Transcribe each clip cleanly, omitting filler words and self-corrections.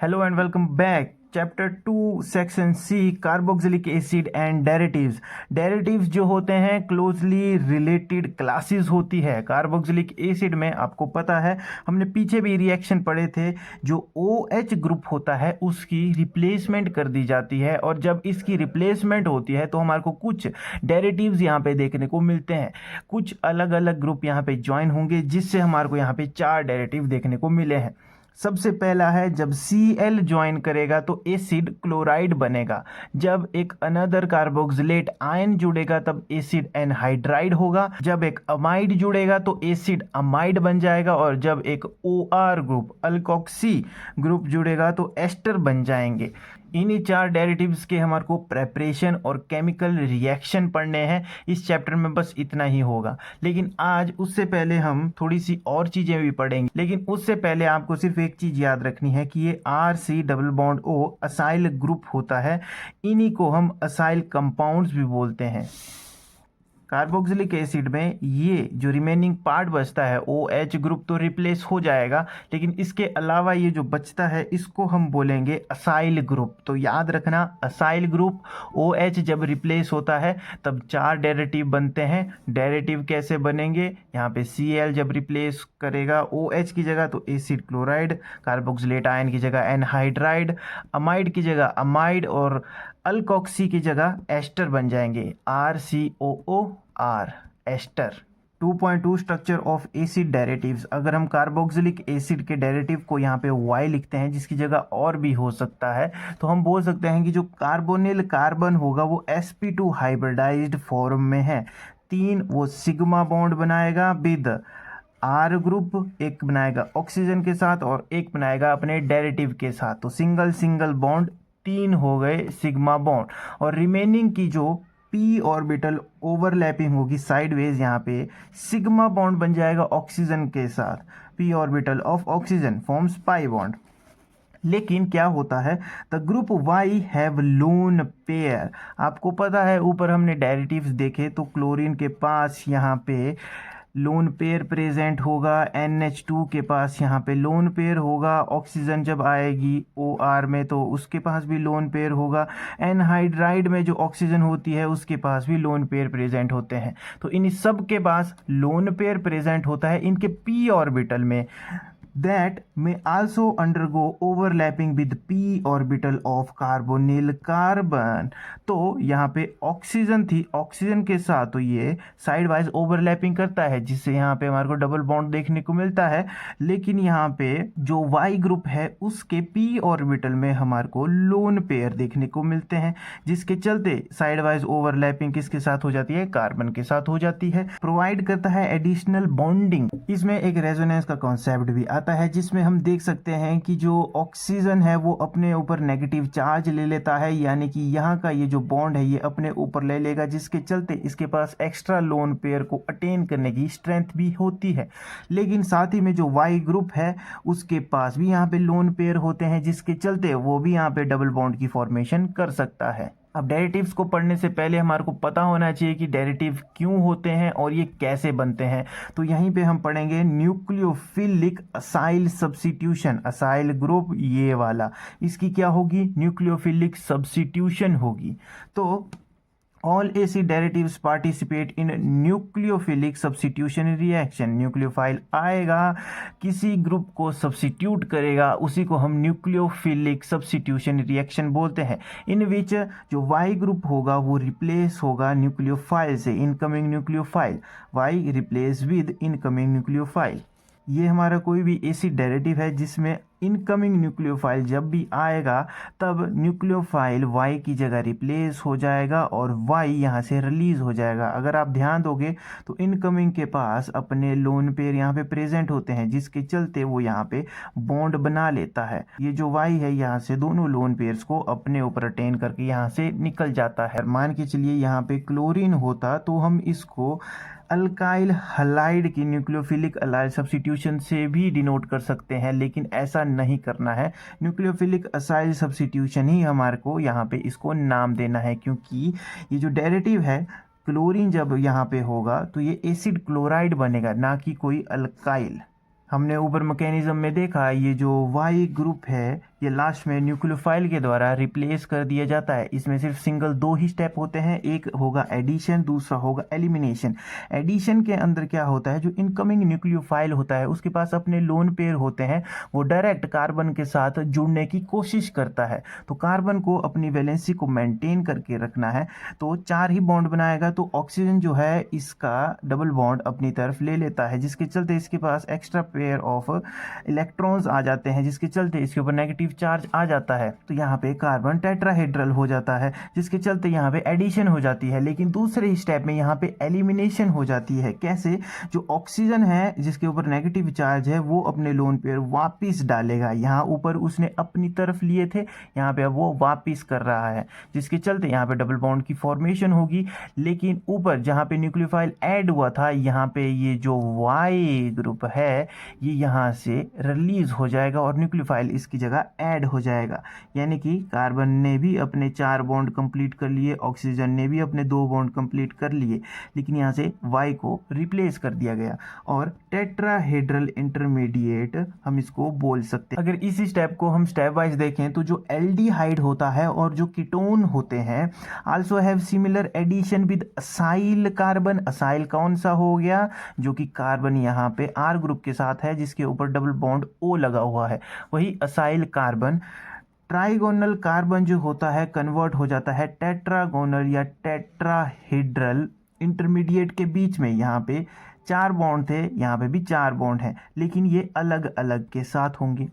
Hello and welcome back. Chapter 2 section C carboxylic acid and derivatives. Derivatives जो होते हैं closely related classes होती है। कार्बोक्सिलिक एसिड में आपको पता है, हमने पीछे भी रिएक्शन पढ़े थे, जो OH ग्रुप होता है उसकी रिप्लेसमेंट कर दी जाती है, और जब इसकी रिप्लेसमेंट होती है तो हमारे को कुछ डेरिवेटिव्स यहाँ पे देखने को मिलते हैं। कुछ अलग अलग ग्रुप यहाँ पे ज्वाइन होंगे, जिससे हमारे को यहाँ पे 4 डेरिवेटिव देखने को मिले हैं। सबसे पहला है, जब Cl ज्वाइन करेगा तो एसिड क्लोराइड बनेगा। जब एक अनदर कार्बोक्सिलेट आयन जुड़ेगा तब एसिड एनहाइड्राइड होगा। जब एक अमाइड जुड़ेगा तो एसिड अमाइड बन जाएगा, और जब एक OR ग्रुप अल्कोक्सी ग्रुप जुड़ेगा तो एस्टर बन जाएंगे। इन्हीं 4 डेरिवेटिव्स के हमारे को प्रेपरेशन और केमिकल रिएक्शन पढ़ने हैं। इस चैप्टर में बस इतना ही होगा, लेकिन आज उससे पहले हम थोड़ी सी और चीज़ें भी पढ़ेंगे। लेकिन उससे पहले आपको सिर्फ एक चीज़ याद रखनी है कि ये RC double bond O acyl group होता है। इन्हीं को हम असाइल कंपाउंड्स भी बोलते हैं। कार्बोक्सिलिक एसिड में ये जो रिमेनिंग पार्ट बचता है OH ग्रुप तो रिप्लेस हो जाएगा, लेकिन इसके अलावा ये जो बचता है इसको हम बोलेंगे असाइल ग्रुप। तो याद रखना, असाइल ग्रुप OH जब रिप्लेस होता है तब 4 डेरिवेटिव बनते हैं। डेरिवेटिव कैसे बनेंगे, यहाँ पे Cl जब रिप्लेस करेगा OH की जगह तो एसिड क्लोराइड, कार्बोक्सिलेट आयन की जगह एनहाइड्राइड, अमाइड की जगह अमाइड, और अल्कोक्सी की जगह एस्टर बन जाएंगे। RCOOR ester. 2.2 structure of acid derivatives. अगर हम कार्बोक्सिलिक एसिड के डेरिवेटिव को यहाँ पे Y लिखते हैं, जिसकी जगह और भी हो सकता है, तो हम बोल सकते हैं कि जो कार्बोनिल कार्बन होगा वो sp2 हाइब्रिडाइज्ड फॉर्म में है। 3 वो सिग्मा बॉन्ड बनाएगा विद R ग्रुप, एक बनाएगा ऑक्सीजन के साथ और एक बनाएगा अपने डेरिवेटिव के साथ। तो सिंगल सिंगल बॉन्ड 3 हो गए सिग्मा बॉन्ड, और रिमेनिंग की जो p ऑर्बिटल ओवरलैपिंग होगी साइडवेज, यहाँ पे सिग्मा बॉन्ड बन जाएगा ऑक्सीजन के साथ। p orbital of oxygen forms pi bond. लेकिन क्या होता है, the group Y have lone pair. आपको पता है ऊपर हमने डेरिवेटिव्स देखे तो क्लोरीन के पास यहाँ पे लोन पेयर प्रेजेंट होगा, NH2 के पास यहाँ पे लोन पेयर होगा, ऑक्सीजन जब आएगी OR में तो उसके पास भी लोन पेयर होगा, एनहाइड्राइड में जो ऑक्सीजन होती है उसके पास भी लोन पेयर प्रेजेंट होते हैं। तो इन सब के पास लोन पेयर प्रेजेंट होता है इनके p ऑर्बिटल में, that may also undergo overlapping with p orbital of carbonyl carbon। तो यहाँ पे ऑक्सीजन थी, ऑक्सीजन के साथ तो ये साइड वाइज ओवरलैपिंग करता है, जिससे यहाँ पे हमारे को डबल बॉन्ड देखने को मिलता है। लेकिन यहाँ पे जो Y ग्रुप है उसके p ऑर्बिटल में हमारे को लोन पेयर देखने को मिलते हैं, जिसके चलते साइड वाइज ओवरलैपिंग किसके साथ हो जाती है, कार्बन के साथ हो जाती है। प्रोवाइड करता है एडिशनल बॉन्डिंग। इसमें एक रेजोनेंस का कॉन्सेप्ट भी आता है, जिसमें हम देख सकते हैं कि जो ऑक्सीजन है वो अपने ऊपर नेगेटिव चार्ज ले लेता है, यानी कि यहाँ का ये जो बॉन्ड है ये अपने ऊपर ले लेगा, जिसके चलते इसके पास एक्स्ट्रा लोन पेयर को अटेन करने की स्ट्रेंथ भी होती है। लेकिन साथ ही में जो Y ग्रुप है उसके पास भी यहाँ पे लोन पेयर होते हैं, जिसके चलते वो भी यहाँ पे डबल बॉन्ड की फॉर्मेशन कर सकता है। अब डेरिवेटिव्स को पढ़ने से पहले हमारे को पता होना चाहिए कि डेरिवेटिव क्यों होते हैं और ये कैसे बनते हैं। तो यहीं पे हम पढ़ेंगे nucleophilic acyl substitution. Acyl group ये वाला, इसकी क्या होगी, न्यूक्लियोफिलिक सब्स्टिट्यूशन होगी। तो all acid derivatives participate in nucleophilic substitution reaction. Nucleophile आएगा, किसी ग्रुप को सब्स्टिट्यूट करेगा, उसी को हम न्यूक्लियोफिलिक सब्स्टिट्यूशन रिएक्शन बोलते हैं। इन विच जो Y ग्रुप होगा वो रिप्लेस होगा न्यूक्लियोफाइल से, incoming nucleophile. Y replace with incoming nucleophile. ये हमारा कोई भी एसिड डेरिवेटिव है जिसमें इनकमिंग न्यूक्लियोफाइल जब भी आएगा तब न्यूक्लियोफाइल Y की जगह रिप्लेस हो जाएगा और Y यहाँ से रिलीज हो जाएगा। अगर आप ध्यान दोगे तो इनकमिंग के पास अपने लोन पेयर यहाँ पे प्रेजेंट होते हैं, जिसके चलते वो यहाँ पे बॉन्ड बना लेता है। ये जो Y है यहाँ से दोनों लोन पेयर्स को अपने ऊपर अटेन करके यहाँ से निकल जाता है। मान के चलिए यहाँ पे क्लोरीन होता तो हम इसको अल्काइल हलाइड की न्यूक्लियोफिलिक अलाइल सब्स्टिट्यूशन से भी डिनोट कर सकते हैं, लेकिन ऐसा नहीं करना है। न्यूक्लियोफिलिक असाइल सब्स्टिट्यूशन ही हमारे को यहाँ पे इसको नाम देना है, क्योंकि ये जो डेरिवेटिव है क्लोरीन जब यहाँ पे होगा तो ये एसिड क्लोराइड बनेगा, ना कि कोई अल्काइल। हमने ऊपर मैकेनिज्म में देखा ये जो Y ग्रुप है ये लास्ट में न्यूक्लियोफाइल के द्वारा रिप्लेस कर दिया जाता है। इसमें सिर्फ सिंगल 2 ही स्टेप होते हैं, एक होगा एडिशन, दूसरा होगा एलिमिनेशन। एडिशन के अंदर क्या होता है, जो इनकमिंग न्यूक्लियोफाइल होता है उसके पास अपने लोन पेयर होते हैं, वो डायरेक्ट कार्बन के साथ जुड़ने की कोशिश करता है। तो कार्बन को अपनी वैलेंसी को मेंटेन करके रखना है, तो 4 ही बॉन्ड बनाएगा। तो ऑक्सीजन जो है इसका डबल बॉन्ड अपनी तरफ ले लेता है, जिसके चलते इसके पास एक्स्ट्रा पेयर ऑफ इलेक्ट्रॉन्स आ जाते हैं, जिसके चलते इसके ऊपर नेगेटिव चार्ज आ जाता है। तो यहाँ पे कार्बन टेट्राहेड्रल हो जाता है, जिसके चलते यहाँ पे एडिशन हो जाती है। लेकिन दूसरे स्टेप में यहाँ पे एलिमिनेशन हो जाती है। कैसे, जो ऑक्सीजन है जिसके ऊपर नेगेटिव चार्ज है वो अपने लोन पेयर वापिस डालेगा। यहाँ ऊपर उसने अपनी तरफ लिए थे, यहाँ पे अब वो वापिस कर रहा है, जिसके चलते यहाँ पे डबल बॉन्ड की फॉर्मेशन होगी। लेकिन ऊपर जहाँ पे न्यूक्लियोफाइल ऐड हुआ था, यहाँ पे ये जो वाई ग्रुप है ये यहाँ से रिलीज हो जाएगा और न्यूक्लियोफाइल इसकी जगह ऐड हो जाएगा। यानी कि कार्बन ने भी अपने 4 बॉन्ड कंप्लीट कर लिए, ऑक्सीजन ने भी अपने 2 बॉन्ड कंप्लीट कर लिए, लेकिन यहाँ से वाई को रिप्लेस कर दिया गया और टेट्राहेड्रल इंटरमीडिएट हम इसको बोल सकते हैं। अगर इसी स्टेप को हम स्टेप वाइज देखें तो जो एल्डिहाइड होता है और जो कीटोन होते हैं also have similar addition with acyl carbon. Acyl कौन सा हो गया, जो कि कार्बन यहाँ पे आर ग्रुप के साथ है, जिसके ऊपर डबल बॉन्ड ओ लगा हुआ है, वही असाइल कार्बन। ट्राइगोनल कार्बन जो होता है कन्वर्ट हो जाता है टेट्रागोनल या टेट्राहेड्रल इंटरमीडिएट के बीच में। यहाँ पे 4 बॉन्ड थे, यहाँ पे भी 4 बॉन्ड हैं, लेकिन ये अलग अलग के साथ होंगे।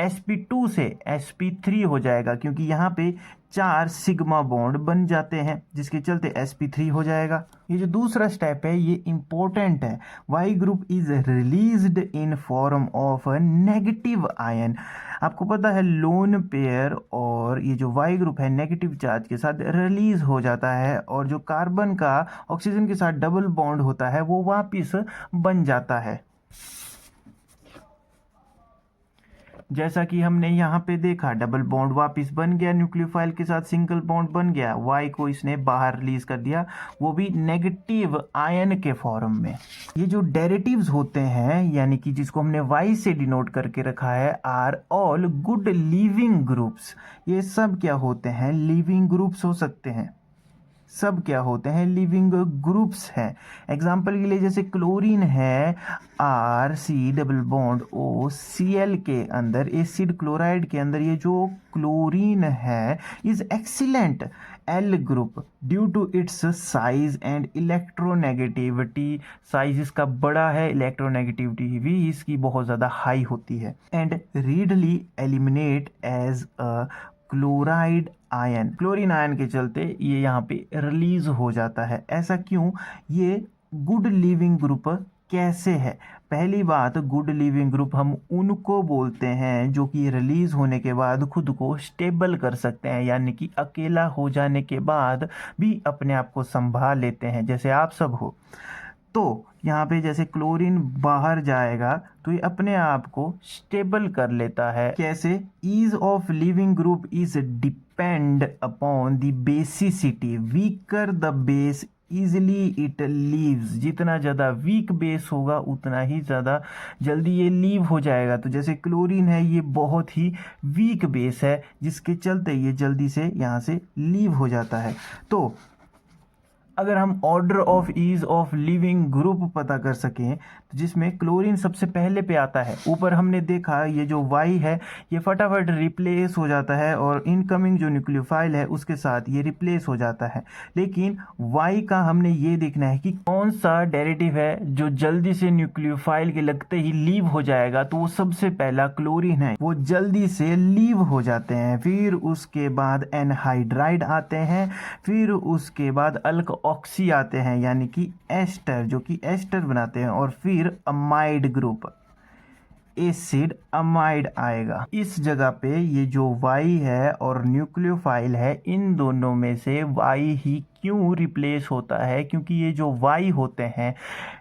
sp2 से sp3 हो जाएगा, क्योंकि यहाँ पे 4 सिग्मा बॉन्ड बन जाते हैं, जिसके चलते sp3 हो जाएगा। ये जो दूसरा स्टेप है ये इंपॉर्टेंट है। Y group is released in form of negative ion. आपको पता है लोन पेयर और ये जो वाई ग्रुप है नेगेटिव चार्ज के साथ रिलीज हो जाता है, और जो कार्बन का ऑक्सीजन के साथ डबल बॉन्ड होता है वो वापिस बन जाता है। जैसा कि हमने यहाँ पे देखा, डबल बॉन्ड वापस बन गया, न्यूक्लियोफाइल के साथ सिंगल बॉन्ड बन गया, वाई को इसने बाहर रिलीज कर दिया, वो भी नेगेटिव आयन के फॉर्म में। ये जो डेरिवेटिव्स होते हैं, यानी कि जिसको हमने वाई से डिनोट करके रखा है, are all good leaving groups. ये सब क्या होते हैं, लिविंग ग्रुप्स हो सकते हैं। सब क्या होते हैं, लिविंग ग्रुप्स हैं। एग्जाम्पल के लिए जैसे क्लोरीन है, R C double bond O C L के अंदर, एसिड क्लोराइड के अंदर ये जो क्लोरीन है is excellent L group due to its size and electronegativity. Size इसका बड़ा है, इलेक्ट्रोनेगेटिविटी भी इसकी बहुत ज़्यादा हाई होती है। And readily eliminate as a chloride ion. Chlorine ion के चलते ये यहाँ पे रिलीज हो जाता है। ऐसा क्यों, ये गुड लिविंग ग्रुप कैसे है? पहली बात, गुड लिविंग ग्रुप हम उनको बोलते हैं जो कि रिलीज होने के बाद खुद को स्टेबल कर सकते हैं, यानी कि अकेला हो जाने के बाद भी अपने आप को संभाल लेते हैं, जैसे आप सब हो। तो यहाँ पे जैसे क्लोरीन बाहर जाएगा तो ये अपने आप को स्टेबल कर लेता है। कैसे? Ease of leaving group is depend upon the basicity. Weaker the base easily it leaves. जितना ज़्यादा वीक बेस होगा उतना ही ज़्यादा जल्दी ये लीव हो जाएगा। तो जैसे क्लोरीन है ये बहुत ही वीक बेस है, जिसके चलते ये जल्दी से यहाँ से लीव हो जाता है। तो अगर हम order of ease of leaving group पता कर सकें तो जिसमें क्लोरीन सबसे पहले पे आता है। ऊपर हमने देखा ये जो वाई है ये फटाफट रिप्लेस हो जाता है और इनकमिंग जो न्यूक्लियोफाइल है उसके साथ ये रिप्लेस हो जाता है। लेकिन वाई का हमने ये देखना है कि कौन सा डेरिवेटिव है जो जल्दी से न्यूक्लियोफाइल के लगते ही लीव हो जाएगा। तो वो सबसे पहला क्लोरीन है, वो जल्दी से लीव हो जाते हैं। फिर उसके बाद एनहाइड्राइड आते हैं, फिर उसके बाद अल्क ऑक्सी आते हैं, यानी कि एस्टर, जो कि एस्टर बनाते हैं, और फिर अमाइड ग्रुप, एसिड अमाइड आएगा। इस जगह पे ये जो वाई है और न्यूक्लियोफाइल है, इन दोनों में से वाई ही क्यों रिप्लेस होता है? क्योंकि ये जो वाई होते हैं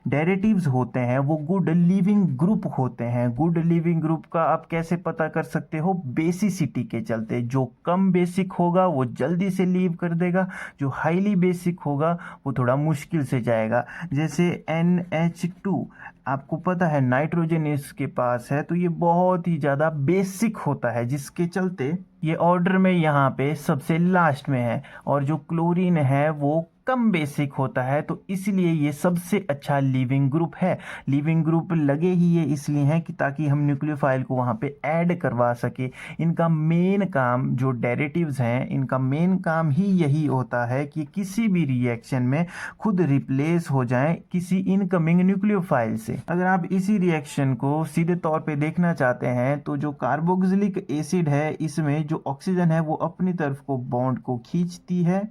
डेरिवेटिव्स होते हैं वो गुड लिविंग ग्रुप होते हैं। गुड लिविंग ग्रुप का आप कैसे पता कर सकते हो? बेसिसिटी के चलते। जो कम बेसिक होगा वो जल्दी से लीव कर देगा, जो हाईली बेसिक होगा वो थोड़ा मुश्किल से जाएगा। जैसे NH2 आपको पता है नाइट्रोजन इसके पास है, तो ये बहुत ही ज़्यादा बेसिक होता है, जिसके चलते ये ऑर्डर में यहाँ पे सबसे लास्ट में है। और जो क्लोरीन है वो कम बेसिक होता है, तो इसलिए ये सबसे अच्छा लिविंग ग्रुप है। लिविंग ग्रुप लगे ही ये इसलिए हैं कि ताकि हम न्यूक्लियोफाइल को वहाँ पे ऐड करवा सके। इनका मेन काम, जो डेरिवेटिव्स हैं, इनका मेन काम ही यही होता है कि किसी भी रिएक्शन में खुद रिप्लेस हो जाएं किसी इनकमिंग न्यूक्लियोफाइल से। अगर आप इसी रिएक्शन को सीधे तौर पे देखना चाहते हैं, तो जो कार्बोक्सिलिक एसिड है, इसमें जो ऑक्सीजन है वो अपनी तरफ को बॉन्ड को खींचती है,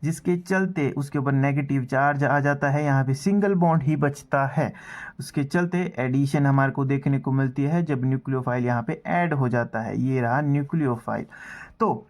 जिसके चलते उसके ऊपर नेगेटिव चार्ज आ जाता है, यहाँ पे सिंगल बॉन्ड ही बचता है। उसके चलते एडिशन हमारे को देखने को मिलती है जब न्यूक्लियोफाइल यहाँ पे ऐड हो जाता है। ये रहा न्यूक्लियोफाइल। तो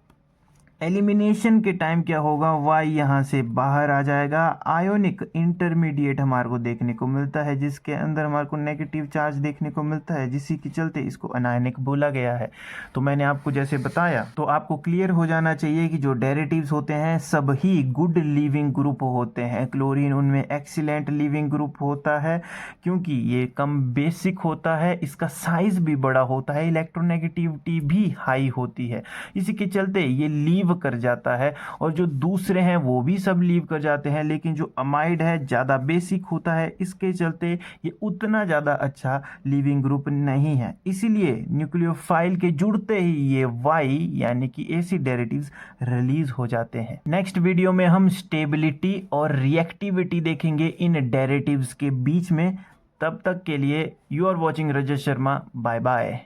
एलिमिनेशन के टाइम क्या होगा, Y यहाँ से बाहर आ जाएगा। आयोनिक इंटरमीडिएट हमारे को देखने को मिलता है, जिसके अंदर हमारे को नेगेटिव चार्ज देखने को मिलता है, जिसी के चलते इसको अनायनिक बोला गया है। तो मैंने आपको जैसे बताया, तो आपको क्लियर हो जाना चाहिए कि जो डेरिवेटिव्स होते हैं सब ही गुड लिविंग ग्रुप होते हैं। क्लोरीन उनमें एक्सीलेंट लिविंग ग्रुप होता है, क्योंकि ये कम बेसिक होता है, इसका साइज भी बड़ा होता है, इलेक्ट्रोनेगेटिविटी भी हाई होती है, इसी के चलते ये लीव कर जाता है। और जो दूसरे हैं वो भी सब लीव कर जाते हैं, लेकिन जो अमाइड है ज़्यादा बेसिक होता है, इसके चलते ये उतना ज़्यादा अच्छा लिविंग ग्रुप नहीं है। इसीलिए न्यूक्लियोफाइल के जुड़ते ही ये Y यानी कि एसिड डेरिवेटिव्स रिलीज हो जाते हैं। नेक्स्ट वीडियो में हम स्टेबिलिटी और रिएक्टिविटी देखेंगे इन डेरिवेटिव्स के बीच में। तब तक के लिए you are watching Rajat Sharma. Bye bye.